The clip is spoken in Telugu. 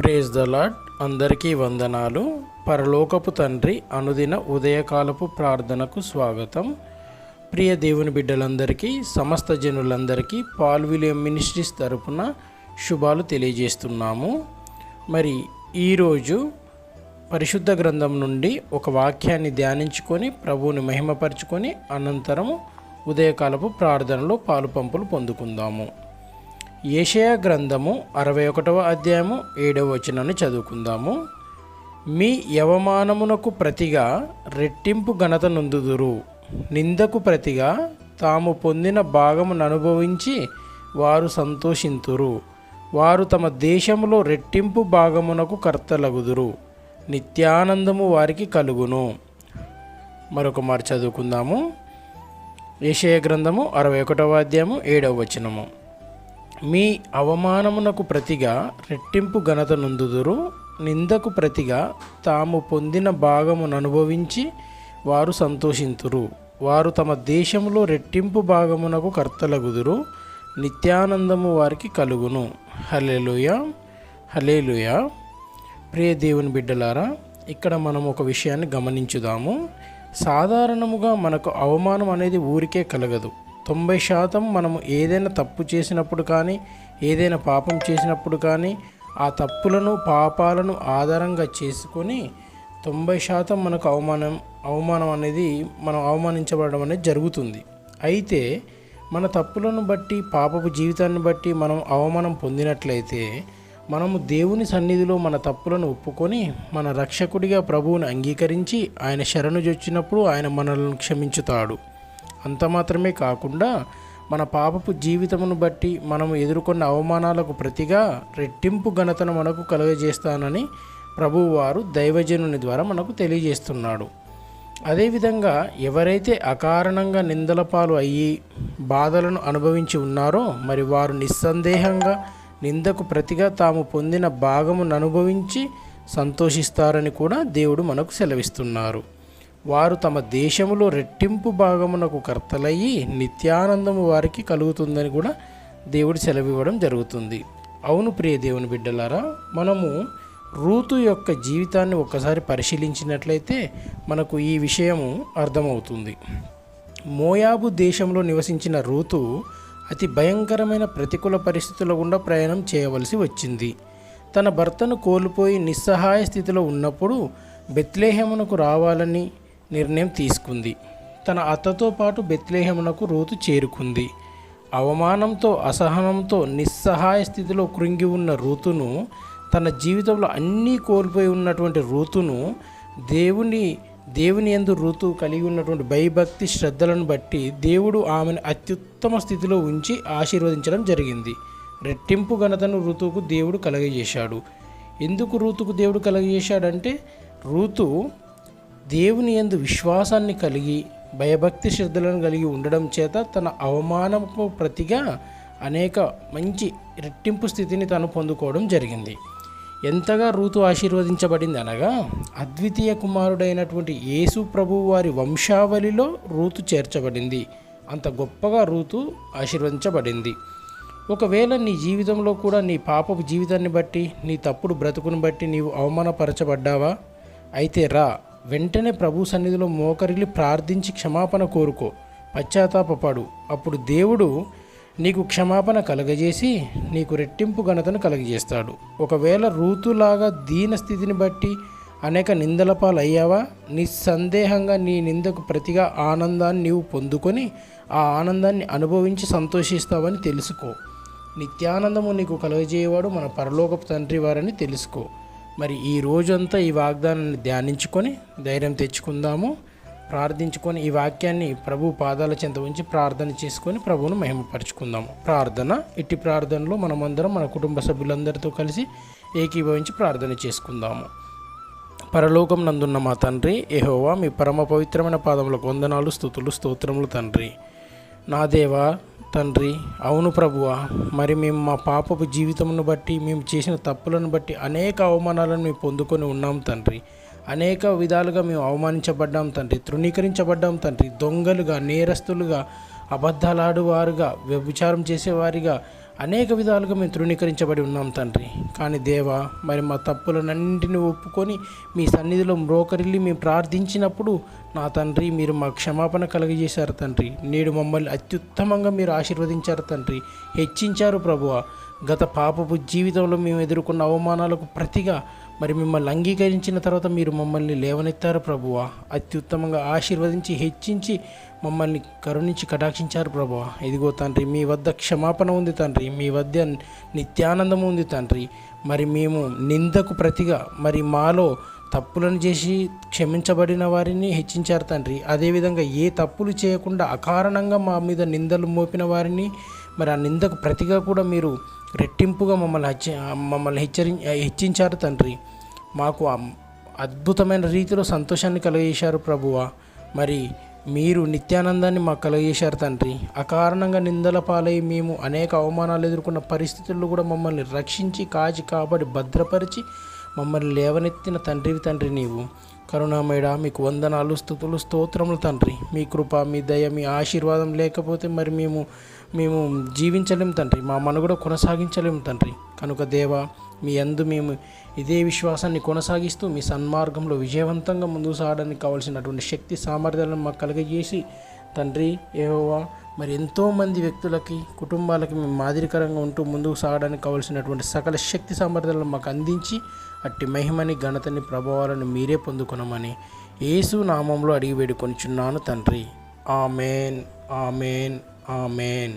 Praise the lord. అందరికీ వందనాలు. పరలోకపు తండ్రి అనుదిన ఉదయకాలపు ప్రార్థనకు స్వాగతం. ప్రియ దేవుని బిడ్డలందరికీ, సమస్త జనులందరికీ పాల్ విలియం మినిస్ట్రీస్ తరపున శుభాలు తెలియజేస్తున్నాము. మరి ఈరోజు పరిశుద్ధ గ్రంథం నుండి ఒక వాక్యాన్ని ధ్యానించుకొని ప్రభువుని మహిమపరచుకొని అనంతరము ఉదయకాలపు ప్రార్థనలో పాలుపంపులు పొందుకుందాము. యెషయా గ్రంథము 61వ అధ్యాయము 7వ వచనాన్ని చదువుకుందాము. మీ యవమానమునకు ప్రతిగా రెట్టింపు ఘనత నొందుదురు, నిందకు ప్రతిగా తాము పొందిన భాగమును అనుభవించి వారు సంతోషింతురు. వారు తమ దేశములో రెట్టింపు భాగమునకు కర్తలగుదురు, నిత్యానందము వారికి కలుగును. మరొక మారు చదువుకుందాము. యెషయా గ్రంథము 61వ అధ్యాయము 7వ వచనము. మీ అవమానమునకు ప్రతిగా రెట్టింపు ఘనత నొందుదురు, నిందకు ప్రతిగా తాము పొందిన భాగమును అనుభవించి వారు సంతోషింతురు. వారు తమ దేశంలో రెట్టింపు భాగమునకు కర్తలగుదురు, నిత్యానందము వారికి కలుగును. హల్లెలూయా, హల్లెలూయా. ప్రియ దేవుని బిడ్డలారా, ఇక్కడ మనం ఒక విషయాన్ని గమనించుదాము. సాధారణముగా మనకు అవమానం అనేది ఊరికే కలగదు. 90% మనము ఏదైనా తప్పు చేసినప్పుడు కానీ, ఏదైనా పాపం చేసినప్పుడు కానీ, ఆ తప్పులను పాపాలను ఆధారంగా చేసుకొని 90% మనకు అవమానం అనేది మనం అవమానించబడడం అనేది జరుగుతుంది. అయితే మన తప్పులను బట్టి, పాపపు జీవితాన్ని బట్టి మనం అవమానం పొందినట్లయితే మనము దేవుని సన్నిధిలో మన తప్పులను ఒప్పుకొని మన రక్షకుడిగా ప్రభువుని అంగీకరించి ఆయన శరణు జొచ్చినప్పుడు ఆయన మనల్ని క్షమించుతాడు. అంత మాత్రమే కాకుండా మన పాపపు జీవితమును బట్టి మనము ఎదుర్కొన్న అవమానాలకు ప్రతిగా రెట్టింపు ఘనతను మనకు కలుగజేస్తానని ప్రభువు వారు దైవజనుని ద్వారా మనకు తెలియజేస్తున్నాడు. అదేవిధంగా ఎవరైతే అకారణంగా నిందల పాలు అయ్యి బాధలను అనుభవించి ఉన్నారో మరి వారు నిస్సందేహంగా నిందకు ప్రతిగా తాము పొందిన భాగమును అనుభవించి సంతోషిస్తారని కూడా దేవుడు మనకు సెలవిస్తున్నారు. వారు తమ దేశములో రెట్టింపు భాగమునకు కర్తలయ్యి నిత్యానందము వారికి కలుగుతుందని కూడా దేవుడు సెలవివ్వడం జరుగుతుంది. అవును ప్రియ దేవుని బిడ్డలారా, మనము రూతు యొక్క జీవితాన్ని ఒక్కసారి పరిశీలించినట్లయితే మనకు ఈ విషయము అర్థమవుతుంది. మోయాబు దేశంలో నివసించిన రూతు అతి భయంకరమైన ప్రతికూల పరిస్థితుల గుండా ప్రయాణం చేయవలసి వచ్చింది. తన భర్తను కోల్పోయి నిస్సహాయ స్థితిలో ఉన్నప్పుడు బెత్లెహేమునకు రావాలని నిర్ణయం తీసుకుంది. తన అత్తతో పాటు బెత్లెహేమునకు రూతు చేరుకుంది. అవమానంతో, అసహనంతో నిస్సహాయ స్థితిలో కృంగి ఉన్న రూతును, తన జీవితంలో అన్నీ కోల్పోయి ఉన్నటువంటి రూతును దేవుని యందు రూతు కలిగి ఉన్నటువంటి భయభక్తి శ్రద్ధలను బట్టి దేవుడు ఆమెను అత్యుత్తమ స్థితిలో ఉంచి ఆశీర్వదించడం జరిగింది. రెట్టింపు ఘనతను రూతుకు దేవుడు కలగజేశాడు. ఎందుకు రూతుకు దేవుడు కలగజేశాడంటే, రూతు దేవుని యందు విశ్వాసాన్ని కలిగి భయభక్తి శ్రద్ధలను కలిగి ఉండడం చేత తన అవమానపు ప్రతిగా అనేక మంచి రెట్టింపు స్థితిని తను పొందుకోవడం జరిగింది. ఎంతగా రూతు ఆశీర్వదించబడింది అనగా, అద్వితీయ కుమారుడైనటువంటి యేసు ప్రభువు వారి వంశావళిలో రూతు చేర్చబడింది. అంత గొప్పగా రూతు ఆశీర్వదించబడింది. ఒకవేళ నీ జీవితంలో కూడా నీ పాపపు జీవితాన్ని బట్టి, నీ తప్పుడు బ్రతుకును బట్టి నీవు అవమానపరచబడ్డావా? అయితే వెంటనే ప్రభు సన్నిధిలో మోకరిల్లి ప్రార్థించి క్షమాపణ కోరుకో, పశ్చాత్తాపపడు. అప్పుడు దేవుడు నీకు క్షమాపణ కలగజేసి నీకు రెట్టింపు ఘనతను కలగజేస్తాడు. ఒకవేళ రూతులాగా దీన స్థితిని బట్టి అనేక నిందల పాలు అయ్యావా? నిస్సందేహంగా నీ నిందకు ప్రతిగా ఆనందాన్ని నీవు పొందుకొని ఆ ఆనందాన్ని అనుభవించి సంతోషిస్తావని తెలుసుకో. నిత్యానందము నీకు కలగజేయవాడు మన పరలోకపు తండ్రి వారని తెలుసుకో. మరి ఈ రోజంతా ఈ వాగ్దానాన్ని ధ్యానించుకొని ధైర్యం తెచ్చుకుందాము, ప్రార్థించుకొని ఈ వాక్యాన్ని ప్రభు పాదాల చెంత ఉంచి ప్రార్థన చేసుకొని ప్రభువును మహిమపరచుకుందాము. ప్రార్థన. ఇట్టి ప్రార్థనలో మనమందరం మన కుటుంబ సభ్యులందరితో కలిసి ఏకీభవించి ప్రార్థన చేసుకుందాము. పరలోకం నందున్న మా తండ్రి యెహోవా, మీ పరమ పవిత్రమైన పాదములకు వందనాలు, స్తుతులు, స్తోత్రములు తండ్రి. నా దేవా తండ్రి, అవును ప్రభువా, మరి మేము మా పాపపు జీవితమును బట్టి, మేము చేసిన తప్పులను బట్టి అనేక అవమానాలను మేము పొందుకొని ఉన్నాం తండ్రి. అనేక విధాలుగా మేము అవమానించబడ్డాం తండ్రి, తృణీకరించబడ్డాం తండ్రి. దొంగలుగా, నేరస్తులుగా, అబద్ధాలాడువారుగా, వ్యభిచారం చేసేవారిగా, అనేక విధాలుగా మేము తృణీకరించబడి ఉన్నాం తండ్రి. కానీ దేవా, మరి మా తప్పులన్నింటినీ ఒప్పుకొని మీ సన్నిధిలో మ్రోకరిల్లి మేము ప్రార్థించినప్పుడు నా తండ్రి మీరు మా క్షమాపణ కలుగజేశారు తండ్రి. నేడు మమ్మల్ని అత్యుత్తమంగా మీరు ఆశీర్వదించారు తండ్రి, హెచ్చించారు ప్రభువా. గత పాపపు జీవితంలో మేము ఎదుర్కొన్న అవమానాలకు ప్రతిగా మరి మిమ్మల్ని అంగీకరించిన తర్వాత మీరు మమ్మల్ని లేవనెత్తారు ప్రభువా. అత్యుత్తమంగా ఆశీర్వదించి హెచ్చించి మమ్మల్ని కరుణించి కటాక్షించారు ప్రభువా. ఇదిగో తండ్రి, మీ వద్ద క్షమాపణ ఉంది తండ్రి, మీ వద్ద నిత్యానందం ఉంది తండ్రి. మరి మేము నిందకు ప్రతిగా మరి మాలో తప్పులను చేసి క్షమించబడిన వారిని హెచ్చించారు తండ్రి. అదేవిధంగా ఏ తప్పులు చేయకుండా అకారణంగా మా మీద నిందలు మోపిన వారిని మరి ఆ నిందకు ప్రతిగా కూడా మీరు రెట్టింపుగా మమ్మల్ని హెచ్చించారు తండ్రి. మాకు అద్భుతమైన రీతిలో సంతోషాన్ని కలుగజేశారు ప్రభువా. మరి మీరు నిత్యానందాన్ని మాకు కలుగజేశారు తండ్రి. అకారణంగా నిందల పాలై మేము అనేక అవమానాలు ఎదుర్కొన్న పరిస్థితుల్లో కూడా మమ్మల్ని రక్షించి కాచి కాపాడి భద్రపరిచి మమ్మల్ని లేవనెత్తిన తండ్రి నీవు. కరుణామయుడా, మీకు వందనాలు, స్తుతులు, స్తోత్రములు తండ్రి. మీ కృప, మీ దయ, మీ ఆశీర్వాదం లేకపోతే మరి మేము జీవించలేము తండ్రి, మా మనుగడ కొనసాగించలేము తండ్రి. కనుక దేవా, మీ యందు మేము ఇదే విశ్వాసాన్ని కొనసాగిస్తూ మీ సన్మార్గంలో విజయవంతంగా ముందుకు సాగడానికి కావాల్సినటువంటి శక్తి సామర్థ్యాలను మాకు కలుగజేసి తండ్రి యెహోవా, మరి ఎంతోమంది వ్యక్తులకి, కుటుంబాలకి మేము మాదిరికరంగా ఉంటూ ముందుకు సాగడానికి కావాల్సినటువంటి సకల శక్తి సామర్థ్యాలను మాకు అందించి అట్టి మహిమని, ఘనతని, ప్రభావాలను మీరే పొందుకొనమని యేసు నామంలో అడిగి వేడుకొనిచున్నాను తండ్రి. Amen, amen, amen.